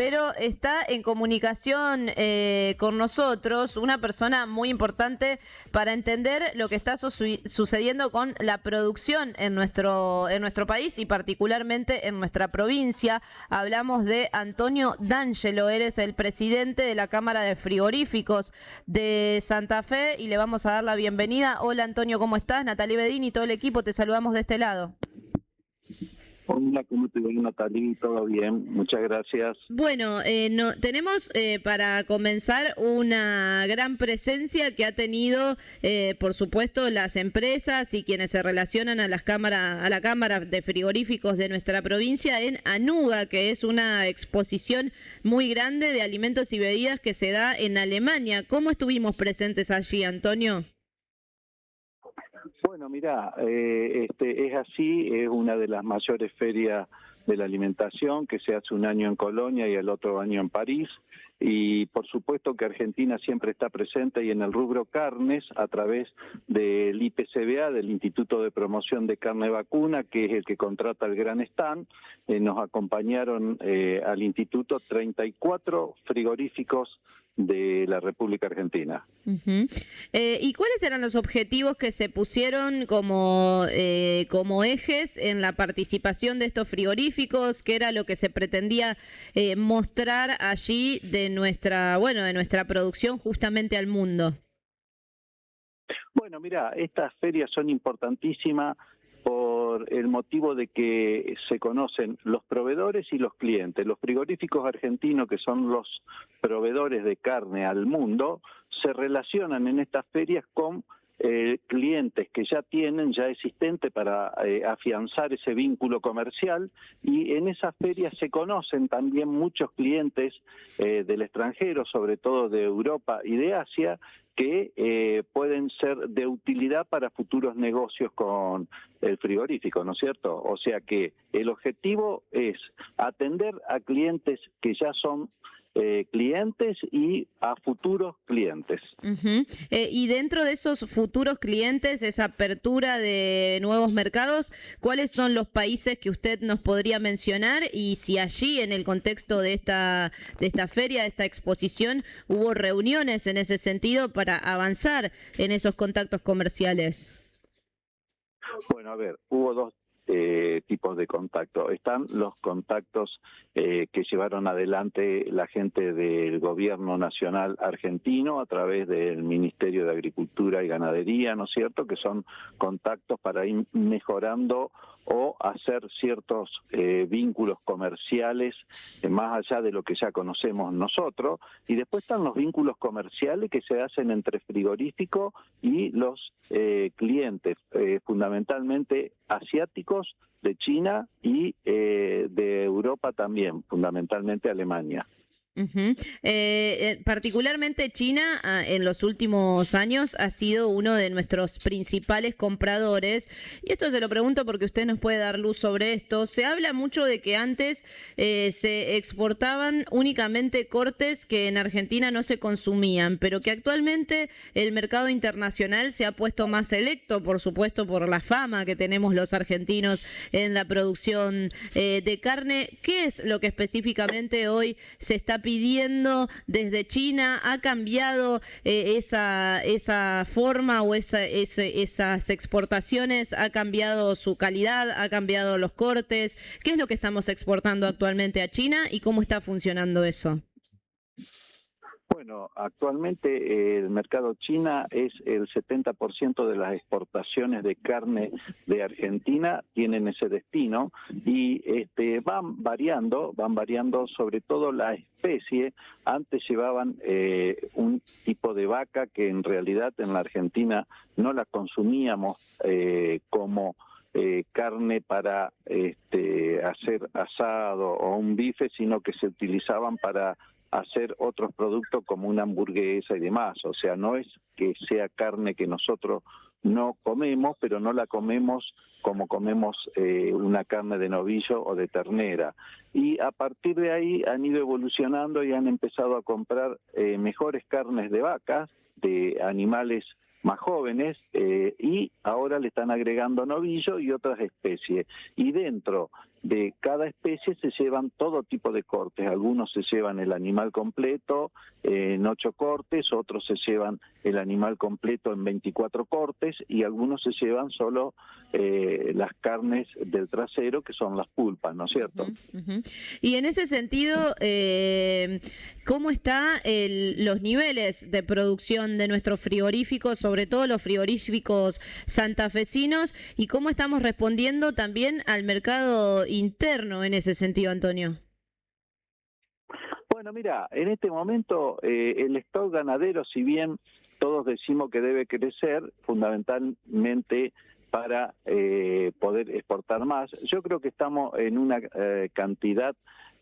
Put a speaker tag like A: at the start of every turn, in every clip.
A: pero está en comunicación con nosotros una persona muy importante para entender lo que está sucediendo con la producción en nuestro país y particularmente en nuestra provincia. Hablamos de Antonio D'Angelo, él es el presidente de la Cámara de Frigoríficos de Santa Fe y le vamos a dar la bienvenida. Hola Antonio, ¿cómo estás? Natalie Bedini y todo el equipo, te saludamos de este lado.
B: Hola, ¿cómo te va, Natalie? ¿Todo bien? Muchas gracias.
A: Bueno, tenemos para comenzar una gran presencia que ha tenido, por supuesto, las empresas y quienes se relacionan a la Cámara de Frigoríficos de nuestra provincia en Anuga, que es una exposición muy grande de alimentos y bebidas que se da en Alemania. ¿Cómo estuvimos presentes allí, Antonio?
B: Bueno, mira, es así, es una de las mayores ferias de la alimentación que se hace un año en Colonia y el otro año en París. Y por supuesto que Argentina siempre está presente y en el rubro carnes a través del IPCBA, del Instituto de Promoción de Carne Vacuna, que es el que contrata el gran stand. Nos acompañaron al instituto 34 frigoríficos de la República Argentina.
A: ¿Y cuáles eran los objetivos que se pusieron como ejes en la participación de estos frigoríficos? ¿Qué era lo que se pretendía mostrar allí de nuestra producción justamente al mundo?
B: Bueno, mira, estas ferias son importantísimas por el motivo de que se conocen los proveedores y los clientes. Los frigoríficos argentinos, que son los proveedores de carne al mundo, se relacionan en estas ferias con clientes que ya tienen, ya existentes para afianzar ese vínculo comercial, y en esas ferias se conocen también muchos clientes del extranjero, sobre todo de Europa y de Asia, que pueden ser de utilidad para futuros negocios con el frigorífico, ¿no es cierto? O sea que el objetivo es atender a clientes que ya son clientes y a futuros clientes.
A: Y dentro de esos futuros clientes, esa apertura de nuevos mercados, ¿cuáles son los países que usted nos podría mencionar? Y si allí, en el contexto de esta feria, de esta exposición, hubo reuniones en ese sentido para avanzar en esos contactos comerciales.
B: Bueno, a ver, hubo dos tipos de contactos. Están los contactos que llevaron adelante la gente del Gobierno Nacional Argentino a través del Ministerio de Agricultura y Ganadería, ¿no es cierto?, que son contactos para ir mejorando o hacer ciertos vínculos comerciales más allá de lo que ya conocemos nosotros. Y después están los vínculos comerciales que se hacen entre frigoríficos y los clientes, fundamentalmente asiáticos, de China y de Europa también, fundamentalmente Alemania.
A: Particularmente China en los últimos años ha sido uno de nuestros principales compradores, y esto se lo pregunto porque usted nos puede dar luz sobre esto. Se habla mucho de que antes se exportaban únicamente cortes que en Argentina no se consumían, pero que actualmente el mercado internacional se ha puesto más selecto, por supuesto por la fama que tenemos los argentinos en la producción de carne. ¿Qué es lo que específicamente hoy se está pidiendo desde China? ¿Ha cambiado esa forma o esas exportaciones? ¿Ha cambiado su calidad? ¿Ha cambiado los cortes? ¿Qué es lo que estamos exportando actualmente a China y cómo está funcionando eso?
B: Bueno, actualmente el mercado China es el 70% de las exportaciones de carne de Argentina, tienen ese destino, y van variando sobre todo la especie. Antes llevaban un tipo de vaca que en realidad en la Argentina no la consumíamos como carne para hacer asado o un bife, sino que se utilizaban para hacer otros productos como una hamburguesa y demás. O sea, no es que sea carne que nosotros no comemos, pero no la comemos como comemos una carne de novillo o de ternera. Y a partir de ahí han ido evolucionando y han empezado a comprar mejores carnes de vacas, de animales más jóvenes, y ahora le están agregando novillo y otras especies. Y dentro de cada especie se llevan todo tipo de cortes. Algunos se llevan el animal completo en 8 cortes, otros se llevan el animal completo en 24 cortes y algunos se llevan solo las carnes del trasero, que son las pulpas, ¿no es cierto?
A: Y en ese sentido, ¿cómo están los niveles de producción de nuestros frigoríficos, sobre todo los frigoríficos santafesinos, y cómo estamos respondiendo también al mercado interno en ese sentido, Antonio?
B: Bueno, mira, en este momento el stock ganadero, si bien todos decimos que debe crecer, fundamentalmente para poder exportar más, yo creo que estamos en una cantidad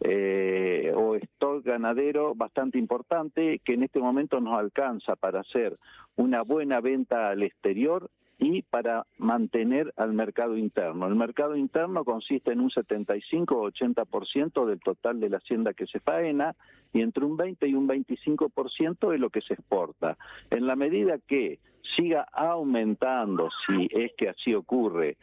B: o stock ganadero bastante importante que en este momento nos alcanza para hacer una buena venta al exterior y para mantener al mercado interno. El mercado interno consiste en un 75 o 80% del total de la hacienda que se faena y entre un 20 y un 25% de lo que se exporta. En la medida que siga aumentando, si es que así ocurre,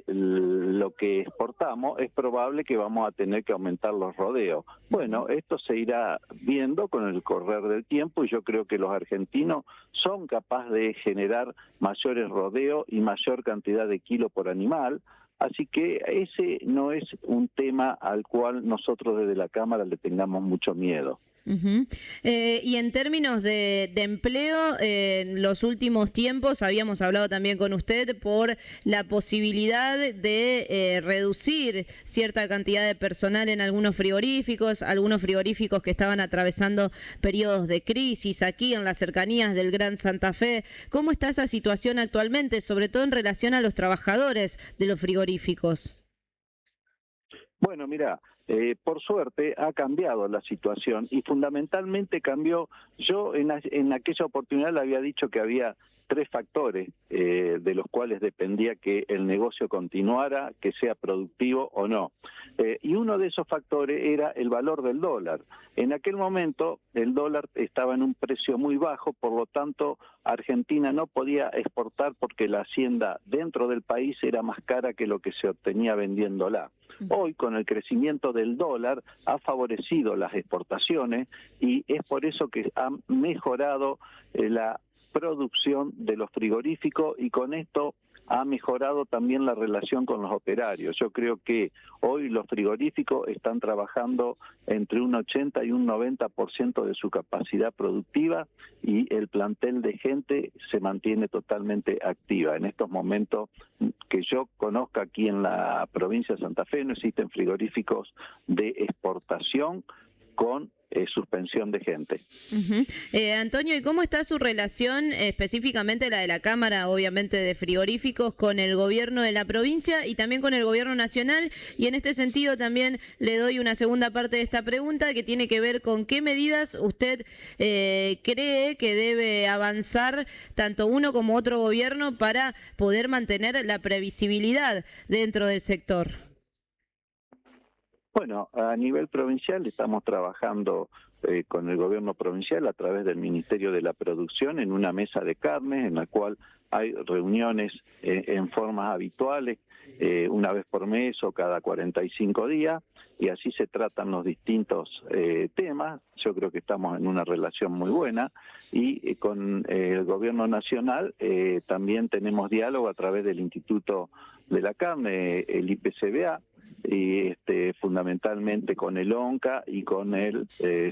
B: lo que exportamos, es probable que vamos a tener que aumentar los rodeos. Bueno, esto se irá viendo con el correr del tiempo y yo creo que los argentinos son capaces de generar mayores rodeos y mayor cantidad de kilos por animal. Así que ese no es un tema al cual nosotros desde la Cámara le tengamos mucho miedo.
A: Y en términos de empleo, en los últimos tiempos habíamos hablado también con usted por la posibilidad de reducir cierta cantidad de personal en algunos frigoríficos que estaban atravesando periodos de crisis aquí en las cercanías del Gran Santa Fe. ¿Cómo está esa situación actualmente, sobre todo en relación a los trabajadores de los frigoríficos?
B: Bueno, mira, por suerte ha cambiado la situación y fundamentalmente cambió. Yo en aquella oportunidad le había dicho que había 3 factores de los cuales dependía que el negocio continuara, que sea productivo o no. Y uno de esos factores era el valor del dólar. En aquel momento el dólar estaba en un precio muy bajo, por lo tanto Argentina no podía exportar porque la hacienda dentro del país era más cara que lo que se obtenía vendiéndola. Hoy, con el crecimiento del dólar, ha favorecido las exportaciones y es por eso que ha mejorado la producción de los frigoríficos y con esto ha mejorado también la relación con los operarios. Yo creo que hoy los frigoríficos están trabajando entre un 80 y un 90% de su capacidad productiva y el plantel de gente se mantiene totalmente activa. En estos momentos que yo conozca aquí en la provincia de Santa Fe no existen frigoríficos de exportación con suspensión de gente.
A: Antonio, ¿y cómo está su relación, específicamente la de la Cámara, obviamente de frigoríficos, con el gobierno de la provincia y también con el gobierno nacional? Y en este sentido también le doy una segunda parte de esta pregunta que tiene que ver con qué medidas usted cree que debe avanzar tanto uno como otro gobierno para poder mantener la previsibilidad dentro del sector.
B: Bueno, a nivel provincial estamos trabajando con el gobierno provincial a través del Ministerio de la Producción en una mesa de carnes en la cual hay reuniones en formas habituales, una vez por mes o cada 45 días, y así se tratan los distintos temas. Yo creo que estamos en una relación muy buena y con el gobierno nacional también tenemos diálogo a través del Instituto de la Carne, el IPCBA, y fundamentalmente con el ONCA y con el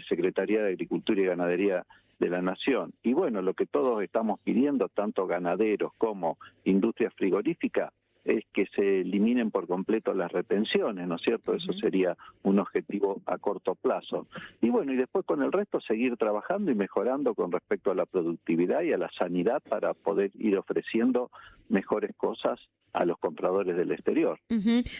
B: Secretaría de Agricultura y Ganadería de la Nación. Y bueno, lo que todos estamos pidiendo, tanto ganaderos como industria frigorífica, es que se eliminen por completo las retenciones, ¿no es cierto? Eso sería un objetivo a corto plazo. Y bueno, y después con el resto seguir trabajando y mejorando con respecto a la productividad y a la sanidad para poder ir ofreciendo mejores cosas a los compradores del exterior.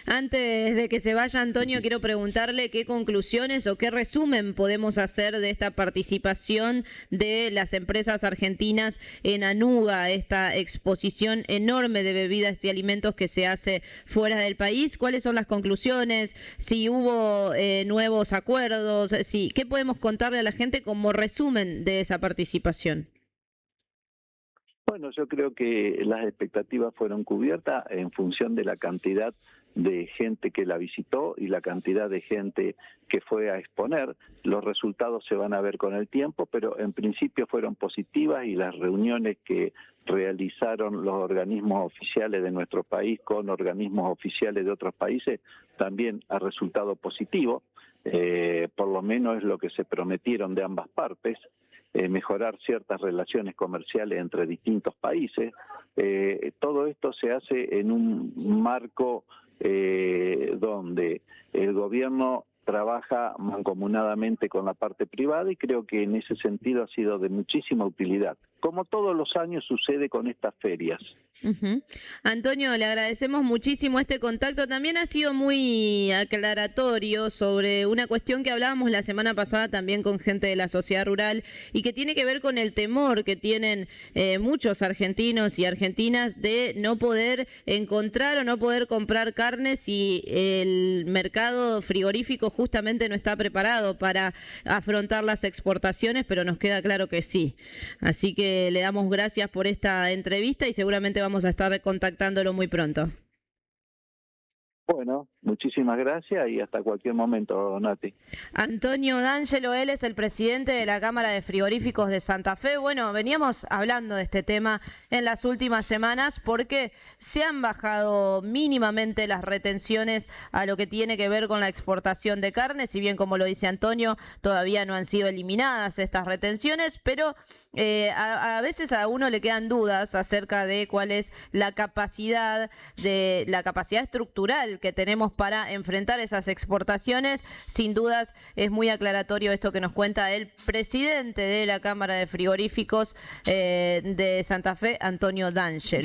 A: Antes de que se vaya, Antonio, quiero preguntarle qué conclusiones o qué resumen podemos hacer de esta participación de las empresas argentinas en Anuga, esta exposición enorme de bebidas y alimentos que se hace fuera del país. ¿Cuáles son las conclusiones? Si hubo nuevos acuerdos, ¿qué podemos contarle a la gente como resumen de esa participación?
B: Bueno, yo creo que las expectativas fueron cubiertas en función de la cantidad de gente que la visitó y la cantidad de gente que fue a exponer. Los resultados se van a ver con el tiempo, pero en principio fueron positivas y las reuniones que realizaron los organismos oficiales de nuestro país con organismos oficiales de otros países también ha resultado positivo. Por lo menos es lo que se prometieron de ambas partes. Mejorar ciertas relaciones comerciales entre distintos países. Todo esto se hace en un marco donde el gobierno trabaja mancomunadamente con la parte privada y creo que en ese sentido ha sido de muchísima utilidad, como todos los años sucede con estas ferias.
A: Antonio, le agradecemos muchísimo este contacto. También ha sido muy aclaratorio sobre una cuestión que hablábamos la semana pasada también con gente de la sociedad rural y que tiene que ver con el temor que tienen muchos argentinos y argentinas de no poder encontrar o no poder comprar carne si el mercado frigorífico justamente no está preparado para afrontar las exportaciones, pero nos queda claro que sí. Así que le damos gracias por esta entrevista y seguramente vamos a estar contactándolo muy pronto.
B: Bueno, muchísimas gracias y hasta cualquier momento, Nati.
A: Antonio D'Angelo, él es el presidente de la Cámara de Frigoríficos de Santa Fe. Bueno, veníamos hablando de este tema en las últimas semanas porque se han bajado mínimamente las retenciones a lo que tiene que ver con la exportación de carne, si bien, como lo dice Antonio, todavía no han sido eliminadas estas retenciones, pero a veces a uno le quedan dudas acerca de cuál es la capacidad estructural que tenemos para enfrentar esas exportaciones. Sin dudas es muy aclaratorio esto que nos cuenta el presidente de la Cámara de Frigoríficos de Santa Fe, Antonio D'Angelo.